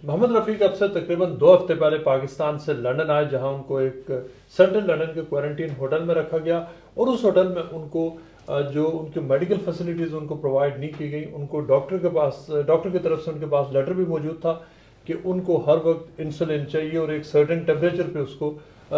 मोहम्मद रफ़ीक अब से तकरीबन 2 हफ्ते पहले पाकिस्तान से लंदन आए, जहां उनको एक सेंट्रल लंदन के क्वारंटीन होटल में रखा गया और उस होटल में उनको जो उनकी मेडिकल फैसिलिटीज़ उनको प्रोवाइड नहीं की गई। उनको डॉक्टर की तरफ से उनके पास लेटर भी मौजूद था कि उनको हर वक्त इंसुलिन चाहिए और एक सर्टेन टेम्परेचर पे उसको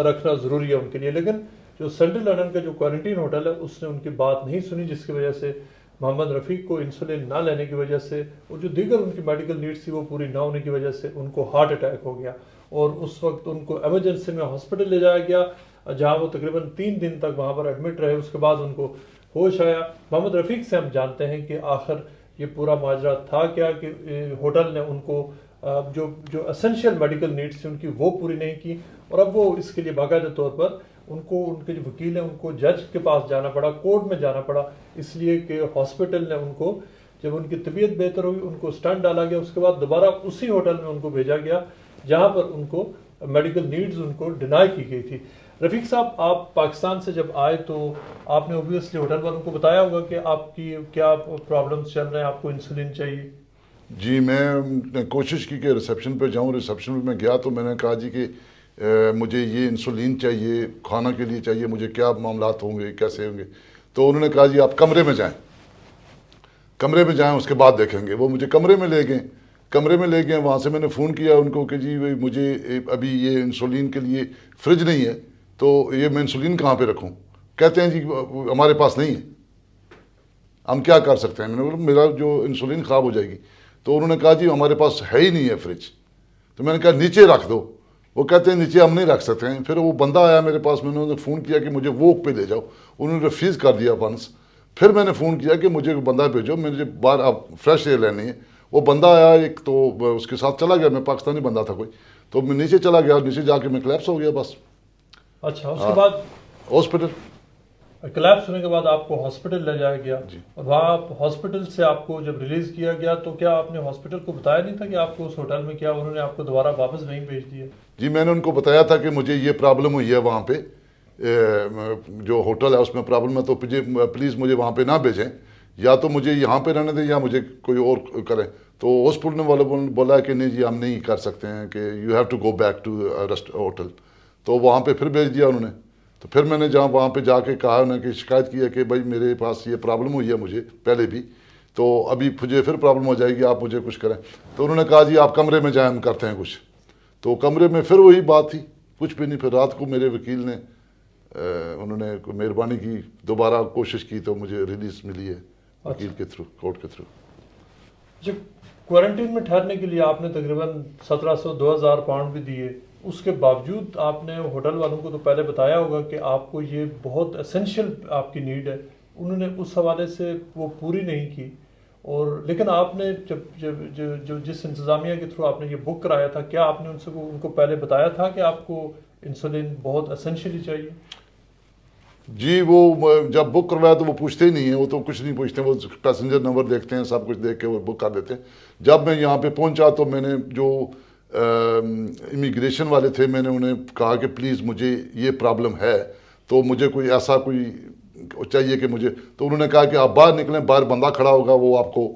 रखना ज़रूरी है उनके लिए। लेकिन जो सेंट्रल लंदन का जो क्वारंटीन होटल है उसने उनकी बात नहीं सुनी, जिसकी वजह से मोहम्मद रफ़ीक को इंसुलिन ना लेने की वजह से और जो दीगर उनकी मेडिकल नीड्स थी वो पूरी ना होने की वजह से उनको हार्ट अटैक हो गया और उस वक्त उनको एमरजेंसी में हॉस्पिटल ले जाया गया, जहां वो तकरीबन 3 दिन तक वहां पर एडमिट रहे। उसके बाद उनको होश आया। मोहम्मद रफ़ीक से हम जानते हैं कि आखिर ये पूरा माजरा था क्या, कि होटल ने उनको जो जो एसेंशियल मेडिकल नीड्स थी उनकी वो पूरी नहीं की और अब वो इसके लिए बाकायदा तौर पर उनको उनके जो वकील हैं उनको जज के पास जाना पड़ा, कोर्ट में जाना पड़ा, इसलिए कि हॉस्पिटल ने उनको, जब उनकी तबीयत बेहतर हुई, उनको स्टंट डाला गया। उसके बाद दोबारा उसी होटल में उनको भेजा गया जहां पर उनको मेडिकल नीड्स उनको डिनाई की गई थी। रफ़ीक साहब, आप पाकिस्तान से जब आए तो आपने ओबियसली होटल वालों को बताया होगा कि आपकी क्या प्रॉब्लम्स चल रहे हैं, आपको इंसुलिन चाहिए। जी, मैं कोशिश की कि रिसेप्शन पे जाऊं। रिसेप्शन पे मैं गया तो मैंने कहा जी कि मुझे ये इंसुलिन चाहिए, खाना के लिए चाहिए, मुझे क्या मामलात होंगे, कैसे होंगे। तो उन्होंने कहा जी आप कमरे में जाएं, कमरे में जाएं, उसके बाद देखेंगे। वो मुझे कमरे में ले गए, कमरे में ले गए। वहाँ से मैंने फ़ोन किया उनको कि जी भाई मुझे अभी ये इंसुलिन के लिए फ्रिज नहीं है, तो ये मैं इंसुलिन कहाँ पे रखूँ। कहते हैं जी हमारे पास नहीं है, हम क्या कर सकते हैं। मैंने बोला मेरा जो इंसुलिन ख़राब हो जाएगी। तो उन्होंने कहा जी हमारे पास है ही नहीं है फ्रिज। तो मैंने कहा नीचे रख दो। वो कहते हैं नीचे हम नहीं रख सकते हैं। फिर वो बंदा आया मेरे पास, मैंने उन्हें फ़ोन किया कि मुझे वोक पे ले जाओ, उन्होंने रिफ्यूज़ कर दिया वंस। फिर मैंने फ़ोन किया कि मुझे बंदा भेजो, मुझे बाहर अब फ्रेश एयर लेनी है। वो बंदा आया एक, तो उसके साथ चला गया, मैं पाकिस्तानी बंदा था कोई, तो मैं नीचे चला गया, नीचे जाके मैं क्लैप्स हो गया बस। अच्छा, उसके बाद हॉस्पिटल क्लैप्स होने के बाद आपको हॉस्पिटल ले जाया गया जी। और वहाँ हॉस्पिटल से आपको जब रिलीज़ किया गया तो क्या आपने हॉस्पिटल को बताया नहीं था कि आपको उस होटल में क्या उन्होंने आपको दोबारा वापस वहीं भेज दिया? जी, मैंने उनको बताया था कि मुझे ये प्रॉब्लम हुई है वहाँ पे, जो होटल है उसमें प्रॉब्लम है, तो प्लीज़ मुझे वहाँ पे ना भेजें, या तो मुझे यहाँ पे रहने दें या मुझे कोई और करें। तो हॉस्पिटल वालों बोला कि नहीं जी हम नहीं कर सकते हैं, कि you have to go back to rest hotel. तो वहाँ पे फिर भेज दिया उन्होंने। तो फिर मैंने जहाँ वहाँ पे जाके कहा उन्हें कि शिकायत की है कि भाई मेरे पास ये प्रॉब्लम हुई है मुझे पहले भी, तो अभी मुझे फिर प्रॉब्लम हो जाएगी, आप मुझे कुछ करें। तो उन्होंने कहा जी आप कमरे में जाएं, हम करते हैं कुछ। तो कमरे में फिर वही बात थी, कुछ भी नहीं। फिर रात को मेरे वकील ने उन्होंने मेहरबानी की, दोबारा कोशिश की, तो मुझे रिलीज मिली है वकील के थ्रू, कोर्ट के थ्रू। जब क्वारंटीन में ठहरने के लिए आपने तकरीबन 1700-2000 पाउंड भी दिए, उसके बावजूद आपने होटल वालों को तो पहले बताया होगा कि आपको ये बहुत एसेंशियल आपकी नीड है, उन्होंने उस हवाले से वो पूरी नहीं की। और लेकिन आपने जब जब जो, जो जिस इंतज़ामिया के थ्रू आपने ये बुक कराया था, क्या आपने उनको पहले बताया था कि आपको इंसुलिन बहुत एसेंशियली चाहिए? जी, वो जब बुक करवाया तो वो पूछते ही नहीं है, वो तो कुछ नहीं पूछते, वो पैसेंजर नंबर देखते हैं, सब कुछ देख के वो बुक कर देते हैं। जब मैं यहाँ पे पहुँचा तो मैंने जो इमिग्रेशन वाले थे, मैंने उन्हें कहा कि प्लीज़ मुझे ये प्रॉब्लम है, तो मुझे कोई ऐसा कोई चाहिए कि मुझे, तो उन्होंने कहा कि आप बाहर निकलें, बाहर बंदा खड़ा होगा, वो आपको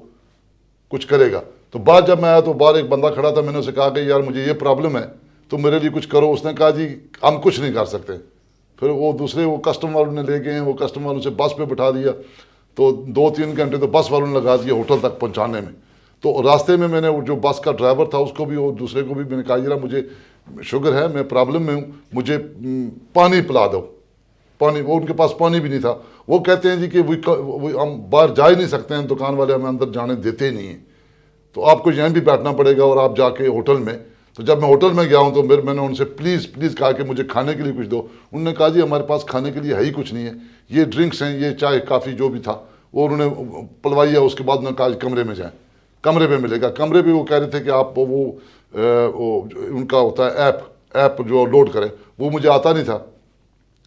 कुछ करेगा। तो बाहर जब मैं आया तो बाहर एक बंदा खड़ा था, मैंने उसे कहा कि यार मुझे ये प्रॉब्लम है, तो मेरे लिए कुछ करो। उसने कहा जी हम कुछ नहीं कर सकते। फिर वो दूसरे वो कस्टम वालों ने ले गए हैं, वो कस्टम वालों से बस पे बिठा दिया, तो 2-3 घंटे तो बस वालों ने लगा दिया होटल तक पहुंचाने में। तो रास्ते में मैंने जो बस का ड्राइवर था उसको भी और दूसरे को भी मैंने कहा जरा मुझे शुगर है, मैं प्रॉब्लम में हूँ, मुझे पानी पिला दो। पानी, वो उनके पास पानी भी नहीं था। वो कहते हैं जी कि हम बाहर जा ही नहीं सकते हैं, दुकान वाले हमें अंदर जाने देते ही नहीं हैं, तो आपको यहाँ भी बैठना पड़ेगा और आप जाके होटल में। तो जब मैं होटल में गया हूँ तो मैंने उनसे प्लीज़ कहा कि मुझे खाने के लिए कुछ दो। उन्होंने कहा जी हमारे पास खाने के लिए है ही कुछ नहीं है, ये ड्रिंक्स हैं, ये चाय काफ़ी जो भी था वो उन्होंने पलवाई है। उसके बाद उन्होंने कहा कमरे में जाएँ, कमरे में मिलेगा। कमरे भी वो कह रहे थे कि आप वो उनका होता है ऐप जो लोड करें, वो मुझे आता नहीं था।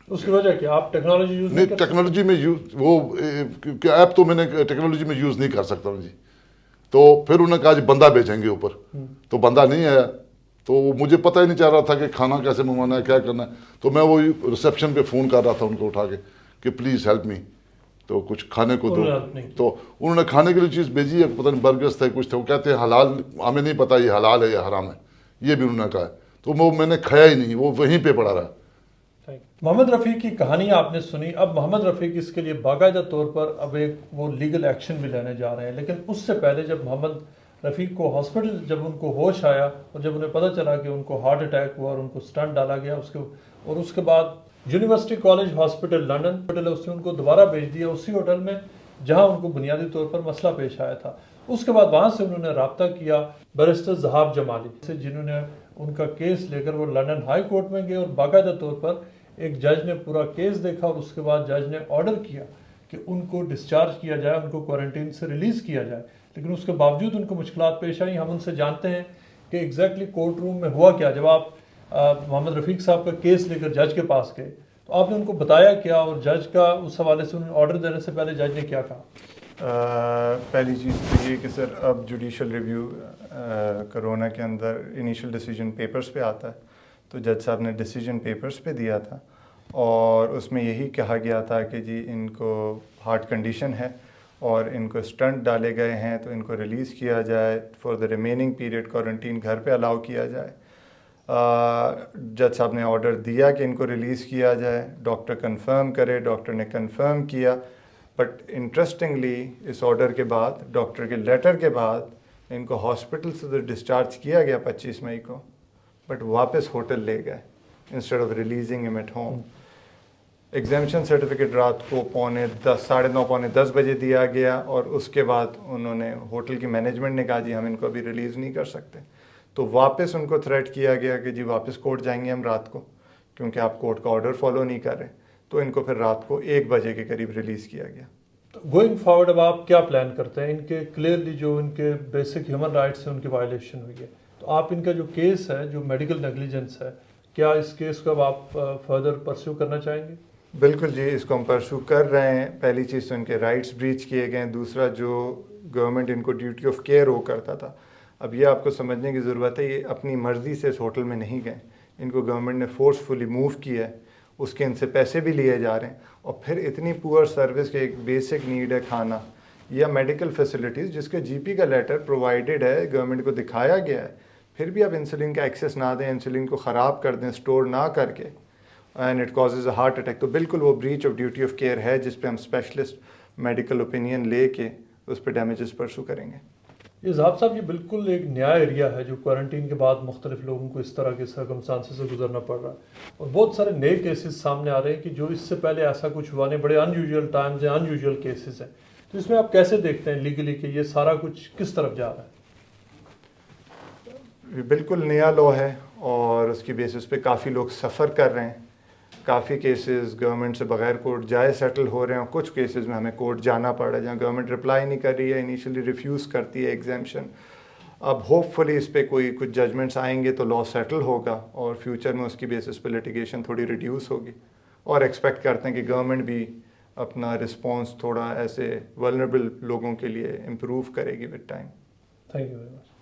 उसकी वजह क्या, आप टेक्नोलॉजी यूज़ नहीं, टेक्नोलॉजी में वो ऐप तो मैंने टेक्नोलॉजी में यूज़ नहीं कर सकता हूँ जी। तो फिर उन्होंने कहा जी बंदा भेजेंगे ऊपर, तो बंदा नहीं आया। तो मुझे पता ही नहीं चल रहा था कि खाना कैसे मंगवाना है, क्या करना है। तो मैं वही रिसेप्शन पे फ़ोन कर रहा था उनको उठा के कि प्लीज़ हेल्प मी। تو کچھ کھانے کو انہوں نے دو. help نہیں کی. تو انہوں نے کھانے کے لیے چیز بھیجی ہے, پتہ نہیں برگرز تھے کچھ تھے, وہ کہتے ہیں حلال, ہمیں نہیں پتہ یہ حلال ہے یا حرام ہے, یہ بھی انہوں نے کہا ہے. تو وہ میں نے کھایا ہی نہیں, وہ وہیں پہ پڑا رہا. محمد رفیع کی کہانی آپ نے سنی. اب محمد رفیع اس کے لیے باقاعدہ طور پر اب ایک وہ لیگل ایکشن بھی لینے جا رہے ہیں, لیکن اس سے پہلے جب محمد رفیع کو ہاسپٹل جب ان کو ہوش آیا اور جب انہیں پتہ چلا کہ ان کو ہارٹ اٹیک ہوا اور ان کو سٹنٹ ڈالا گیا اس کے بعد یونیورسٹی کالج ہاسپٹل لنڈن اس نے ان کو دوبارہ بھیج دیا اسی ہوٹل میں جہاں ان کو بنیادی طور پر مسئلہ پیش آیا تھا. اس کے بعد وہاں سے انہوں نے رابطہ کیا بیرسٹر ذہاب جمالی سے, جنہوں نے ان کا کیس لے کر وہ لنڈن ہائی کورٹ میں گئے اور باقاعدہ طور پر ایک جج نے پورا کیس دیکھا اور اس کے بعد جج نے آرڈر کیا کہ ان کو ڈسچارج کیا جائے, ان کو کوارنٹین سے ریلیز کیا جائے. لیکن اس کے باوجود ان کو مشکلات پیش آئیں. ہم ان سے جانتے ہیں کہ ایگزیکٹلی کورٹ روم میں ہوا کیا. جب آپ محمد رفیق صاحب کا کیس لے کر جج کے پاس گئے تو آپ نے ان کو بتایا کیا, اور جج کا اس حوالے سے انہوں نے آرڈر دینے سے پہلے جج نے کیا کہا؟ پہلی چیز تو یہ کہ سر اب جوڈیشل ریویو کرونا کے اندر انیشل ڈیسیجن پیپرز پہ آتا ہے, تو جج صاحب نے ڈیسیجن پیپرز پہ دیا تھا اور اس میں یہی کہا گیا تھا کہ جی ان کو ہارٹ کنڈیشن ہے اور ان کو سٹنٹ ڈالے گئے ہیں تو ان کو ریلیز کیا جائے, for the remaining period quarantine گھر پہ الاؤ کیا جائے. جج صاحب نے آرڈر دیا کہ ان کو ریلیز کیا جائے, ڈاکٹر کنفرم کرے, ڈاکٹر نے کنفرم کیا. بٹ انٹرسٹنگلی اس آرڈر کے بعد, ڈاکٹر کے لیٹر کے بعد, ان کو ہاسپٹل سے ڈسچارج کیا گیا 25 مئی کو, بٹ واپس ہوٹل لے گئے انسٹیڈ آف ریلیزنگ ہم ایٹ ہوم. ایگزیمشن سرٹیفکیٹ رات کو 9:30 بجے دیا گیا اور اس کے بعد انہوں نے ہوٹل کی مینجمنٹ نے کہا جی ہم ان کو ابھی ریلیز نہیں کر سکتے. تو واپس ان کو تھریٹ کیا گیا کہ جی واپس کورٹ جائیں گے ہم رات کو, کیونکہ آپ کورٹ کا آرڈر فالو نہیں کر رہے. تو ان کو پھر رات کو 1 بجے کے قریب ریلیز کیا گیا. گوئنگ فارورڈ اب آپ کیا پلان کرتے ہیں؟ ان کے کلیئرلی جو ان کے بیسک ہیومن رائٹس ہیں ان کی وائلیشن ہوئی ہے, تو آپ ان کا جو کیس ہے جو میڈیکل نیگلیجنس ہے, کیا اس کیس کو اب آپ فردر پرسیو کرنا چاہیں گے؟ بالکل جی, اس کو ہم پرسیو کر رہے ہیں. پہلی چیز تو ان کے رائٹس بریچ کیے گئے ہیں, دوسرا جو گورنمنٹ ان کو ڈیوٹی آف کیئر وہ کرتا تھا. اب یہ آپ کو سمجھنے کی ضرورت ہے, یہ اپنی مرضی سے اس ہوٹل میں نہیں گئے, ان کو گورنمنٹ نے فورسفلی موو کیا ہے, اس کے ان سے پیسے بھی لیے جا رہے ہیں. اور پھر اتنی پور سروس کے ایک بیسک نیڈ ہے کھانا یا میڈیکل فیسلٹیز جس کے جی پی کا لیٹر پرووائڈڈ ہے, گورنمنٹ کو دکھایا گیا ہے, پھر بھی آپ انسولین کا ایکسیس نہ دیں, انسولین کو خراب کر دیں اسٹور نہ کر کے, and it causes a heart attack. تو بالکل وہ breach of duty of care ہے جس پہ ہم اسپیشلسٹ میڈیکل اوپینین لے کے اس پہ ڈیمیجز پرسو کریں گے. یہ ذہاب صاحب یہ بالکل ایک نیا ایریا ہے جو کوارنٹین کے بعد مختلف لوگوں کو اس طرح کے سرکمسٹانسز سے گزرنا پڑ رہا ہے, اور بہت سارے نئے کیسز سامنے آ رہے ہیں کہ جو اس سے پہلے ایسا کچھ ہوا نہیں, بڑے ان یوزول ٹائمز ہیں, ان یوزول کیسز ہیں. تو اس میں آپ کیسے دیکھتے ہیں لیگلی کہ یہ سارا کچھ کس طرف جا رہا ہے؟ بالکل نیا لا ہے اور اس کی بیسس پہ کافی لوگ سفر کر رہے ہیں. کافی کیسز گورنمنٹ سے بغیر کورٹ جائے سیٹل ہو رہے ہیں, اور کچھ کیسز میں ہمیں کورٹ جانا پڑ رہا ہے جہاں گورنمنٹ رپلائی نہیں کر رہی ہے, انیشلی ریفیوز کرتی ہے ایگزیمشن. اب ہوپ فلی اس پہ کچھ ججمنٹس آئیں گے تو لا سیٹل ہوگا اور فیوچر میں اس کی بیسس پہ لٹیگیشن تھوڑی ریڈیوس ہوگی, اور ایکسپیکٹ کرتے ہیں کہ گورنمنٹ بھی اپنا رسپانس تھوڑا ایسے ولنریبل لوگوں کے لیے امپروو کرے گی with time. Thank you very much.